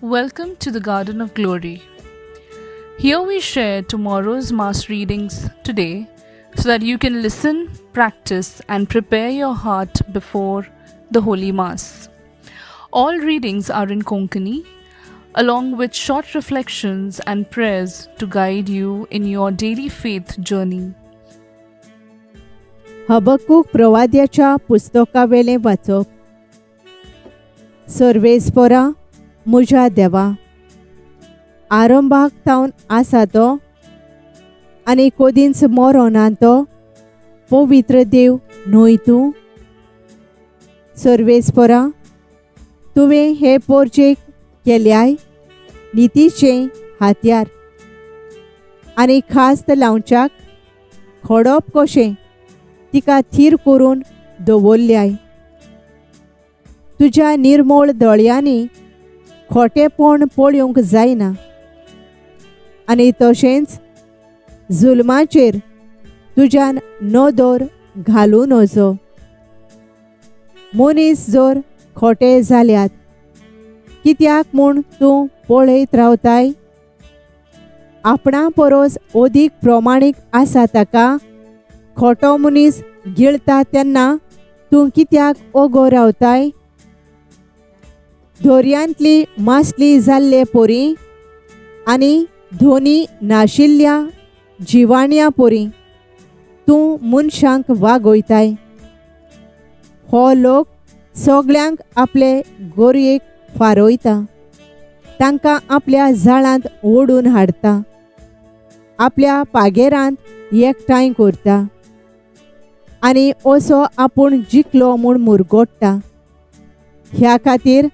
Welcome to the Garden of Glory. Here we share tomorrow's Mass readings today so that you can listen, practice, and prepare your heart before the Holy Mass. All readings are in Konkani, along with short reflections and prayers to guide you in your daily faith journey. Habakkuk प्रवाद्याच्या पुस्तकावेलें वाचप. सर्वेस्परा म्हज्या देवा, आरंभाक थावन आसा तो आनी कोदींच मरोना तो पवित्र देव न्हय तूं. सर्वेस्परा, तुवें हे पोरचेक केल्याय नितीचें हात्यार आनी खास्त लावच्याक खडप कशें तिका थीर करून दवरल्याय. तुज्या निर्मळ दोळ्यांनी खोटेपण पळोवंक जायना आनी तशेंच जुल्माचेर तुज्यान नदर घालूं नजो. मनीस जर खोटे जाल्यात कित्याक म्हूण तूं पळयत रावताय? आपणा परस अदीक प्रमाणीक आसा ताका खोटो मनीस गिळता तेन्ना तूं कित्याक ओगो रावताय? दोर्यांतली मासली जाल्ले पोरी आनी धोनी नाशिल्ल्या जिवाण्या पोरी तूं मनशांक वागयताय. हो लोक सगळ्यांक आपले गोरयेक फारोयता, तांकां आपल्या जाळांत ओडून हाडटा, आपल्या पागेरांत एकठांय करता आनी असो आपूण जिखलो म्हूण मुरगोडटा. ह्या खातीर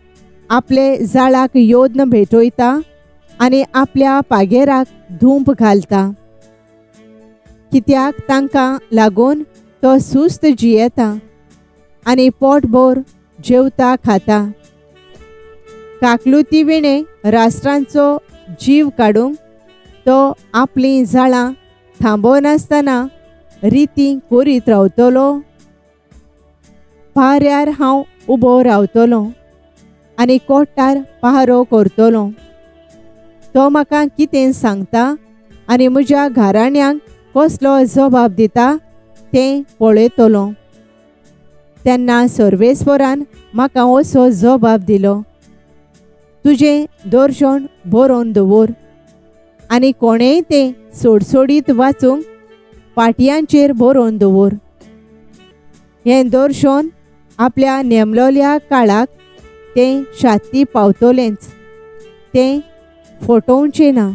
आपले जाळाक योद्न भेटयता आनी आपल्या पागेराक धूंप घालता, कित्याक तांकां लागून तो सुस्त जियेता आनी पोटभर जेवता खाता. काकलुती विणे राष्ट्रांचो जीव काडूंक तो आपलीं जाळां थांबोनासतना रिती करीत रावतलो. पाऱ्यार हांव उबो रावतलों आनी कोट्टार पहारो करतलों. तो म्हाका कितें सांगता आनी म्हज्या घराण्यांक कसलो जबाब दिता तें पळयतलों. तेन्ना सर्वेस्परान म्हाका असो जबाब दिलो, तुजें दर्शन बरोवन दवर आनी कोणेय तें सोडसोडीत वाचूंक पाटयांचेर बरोवन दवर. हें दर्शन आपल्या नेमलोल्या काळाक तें शात्ती पावतलेंच, तें फटोवचें ना.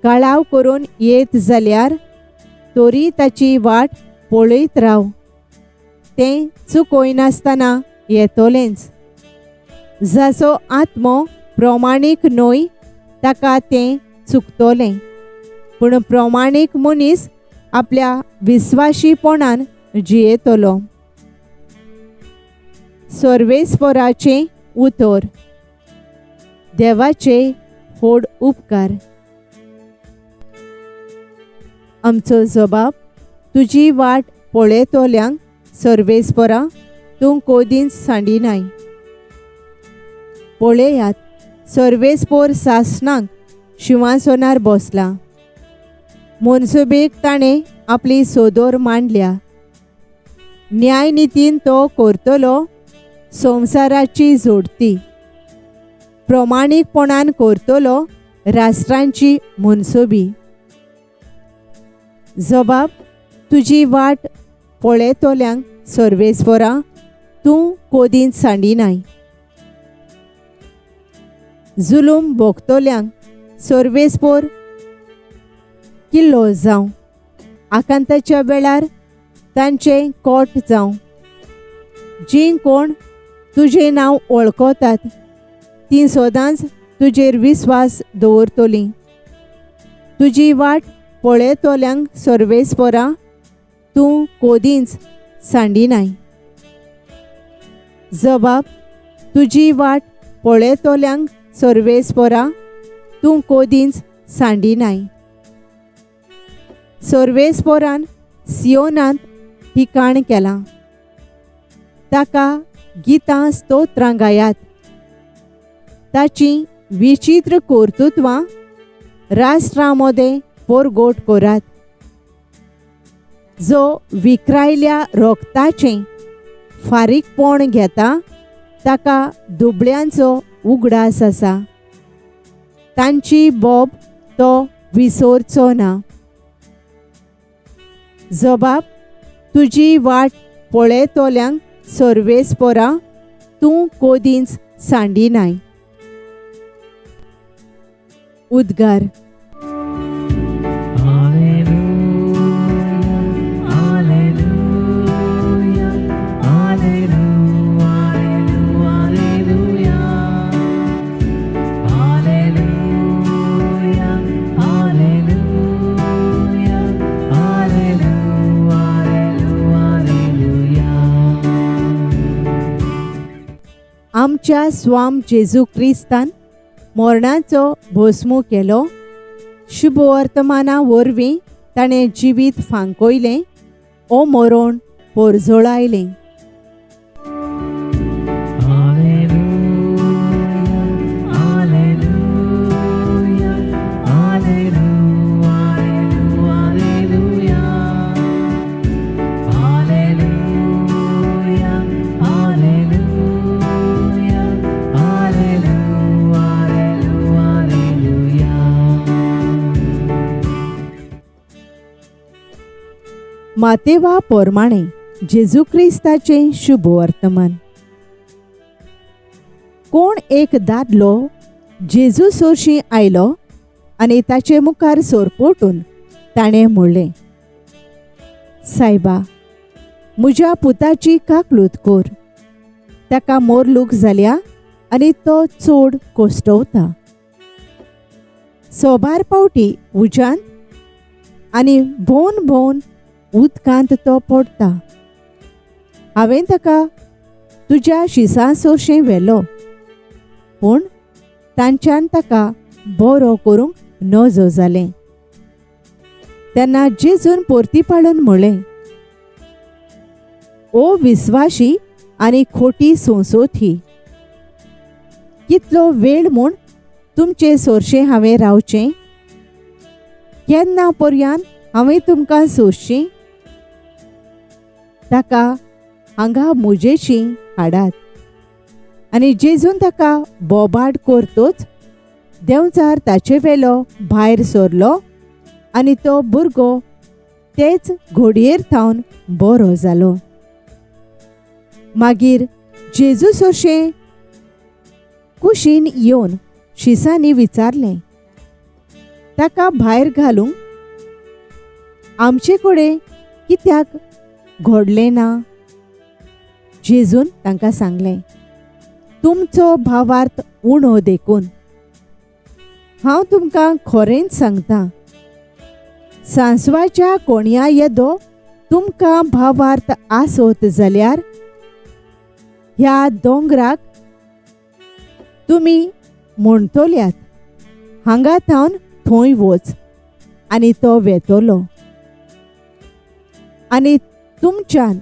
कळाव करून येत जाल्यार तोरी ताची वाट पळयत राव, तें चुकोयनासतना येतलेंच. जाचो आत्मो प्रमाणीक न्हय ताका तें चुकतलें, पूण प्रमाणीक मनीस आपल्या विस्वाशीपणान जियेतलो. सर्वेस्पराचें उतर. देवाचे व्हड उपकार. आमचो जबाब. तुजी वाट पळयतल्यांक सर्वेस्परा तूं कोदींच सांडिनाय. पळयात, सर्वेस्पर सासणाक शिंवासोनार बसला. मनसुबेक ताणें आपली सोदोर मांडल्या. न्याय नितीन तो करतलो संवसाराची जोडती. प्रमाणीकपणान करतलो राष्ट्रांची मनसुबी. जबाब. तुजी वाट पळयतल्यांक सर्वेस्परा तूं कोदींच सांडिनाय. जुलूम भोगतल्यांक सर्वेस्पर किल्लो जावं, आकांताच्या वेळार तांचें कोट जावं. जीं कोण तुजें नांव वळखतात तीं सदांच तुजेर विस्वास दवरतलीं. तुजी वाट पळयतल्यांक सर्वेस्परा तूं कोदींच सांडिनाय. जबाब. तुजी वाट पळयतल्यांक सर्वेस्परा तूं कोदींच सांडिनाय. सर्वेस्परान सियोनांत ठिकाण केलां. ताका गितां स्तोत्रां गायात. ताची विचित्र कर्तुत्वां राष्ट्रांमध्ये पोरगोट करात. जो विखरायल्या रोगताचें फारीकपण घेता ताका दुबळ्यांचो उगडास आसा. तांची बोब तो विसरचो ना. जबाब तुजी वाट पळयतल्यांक सर्वेस्परा तूं कोदींच सांडिनाय. उद्गार. आमच्या स्वाम जेजू क्रिस्तान मरणाचो भस्मो केलो. शुभ वर्तमाना वरवीं ताणें जिवीत फांकयलें ओ मरण परजळायलें. मातेवा पोरमाणे जेजू क्रिस्ताचें शुभ वर्तमान. कोण एक दादलो जेजू सोरशीं आयलो आनी ताचे मुखार सोरपोटून ताणें म्हणलें, सायबा, म्हज्या पुताची काकलूत कर. ताका मोरलूक जाल्या आनी तो चड कोश्टवता. सोबार पावटी उज्यांत आनी भोवन भोवन उदकांत तो पडटा. हांवें ताका तुज्या शिसां सोरशें व्हेलो, पूण तांच्यान ताका बरो करूंक नजो जालें. तेन्ना जेजून परतीपाडून म्हणलें, ओ विस्वाशी आनी खोटी संसोथी, कितलो वेळ म्हूण तुमचे सोरशें हांवें रावचें? केन्ना पर्यान हांवें तुमकां सोंसचीं? ताका हांगा मुजेशी हाडात. आनी जेजून ताका बोबाड करतोच देंवचार ताचे वेलो भायर सरलो आनी तो भुरगो तेच घोडयेर थावन बरो जालो. मागीर जेजू सोशें कुशीन येवन शिसांनी विचारलें, ताका भायर घालूंक आमचे कडेन कित्याक घोडलें ना? जेजून तांकां सांगलें, तुमचो भावार्थ उणो देखून. हांव तुमकां खरेंच सांगतां, सांसवाच्या कोणया येदो तुमकां भावार्थ आसत जाल्यार ह्या दोंगराक तुमी म्हणटल्यात, हांगा थावन थंय वच, आनी तो वेतलो. आनी तुमच्यान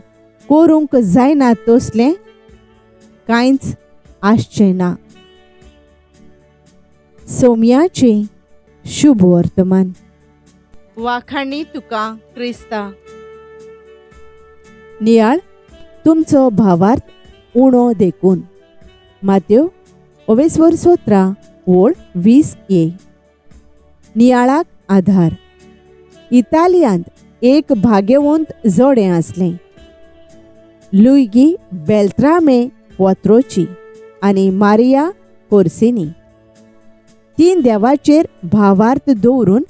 करूंक जायना तसलें कांयच आसचें ना. सोमयाचें शुभ वर्तमान. वाखाणी तुका क्रिस्ता. नियाळ तुमचो भावार्थ उणो देखून. मात्यो 17 ओळ 20a. नियाळाक आधार. इतालियांत एक भाग्यवंत जोडें आसलें, लुइगी बेल्ट्रामे पोत्रोची आनी मारिया कोर्सिनी. तीन देवाचेर भावार्थ दवरून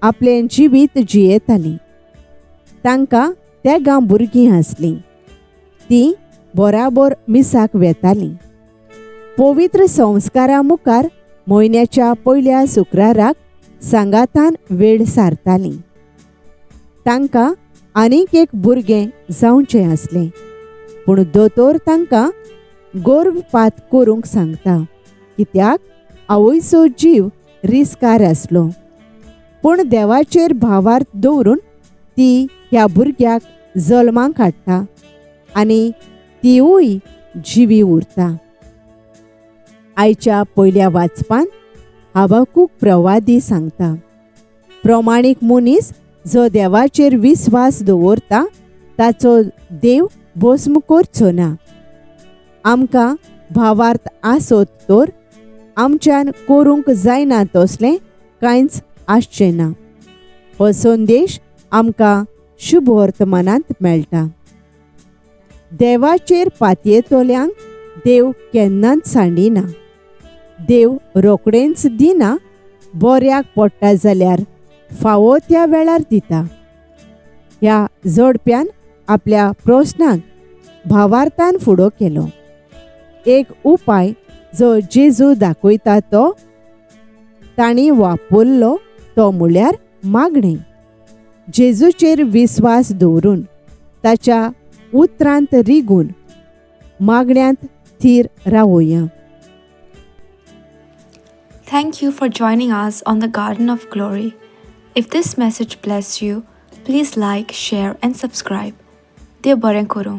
आपलें जिवीत जियेतालीं. तांकां तेगां भुरगीं आसलीं. तीं बराबर मिसाक वेतालीं. पवित्र संस्कारा मुखार म्हयन्याच्या पयल्या शुक्राराक सांगातान वेळ सारतालीं. तांकां आनीक एक भुरगें जावचें आसलें, पूण दोतोर तांकां गर्भपात करूंक सांगता, कित्याक आवयचो जीव रिस्कार आसलो. पूण देवाचेर भावार्थ दवरून ती ह्या भुरग्याक जल्माक हाडटा आनी तिवूय जिवी उरता. आयच्या पयल्या वाचपान हाबाकूक प्रवादी सांगता, प्रमाणीक मनीस जो देवाचेर विस्वास दवरता ताचो देव भस्म करचो ना. आमकां भावार्थ आसत तर आमच्यान करूंक जायना तसलें कांयच आसचें ना. हो संदेश आमकां शुभ वर्तमानांत मेळटा. देवाचेर पातयेतोल्यांक देव केन्नाच सांडिना. देव रोखडेंच दिना, बऱ्याक पडटा जाल्यार फावो त्या वेळार दिता. ह्या जोडप्यान आपल्या प्रस्नाक भावार्थान फुडो केलो. एक उपाय जो जेजू दाखयता तो तांणी वापरलो तो म्हळ्यार मागणें. जेजूचेर विस्वास दवरून ताच्या उतरांत रिगून मागण्यांत their रावया. Thank you for joining us on the Garden of Glory. If this message blessed you, please like, share and subscribe. Dev Baren Koro.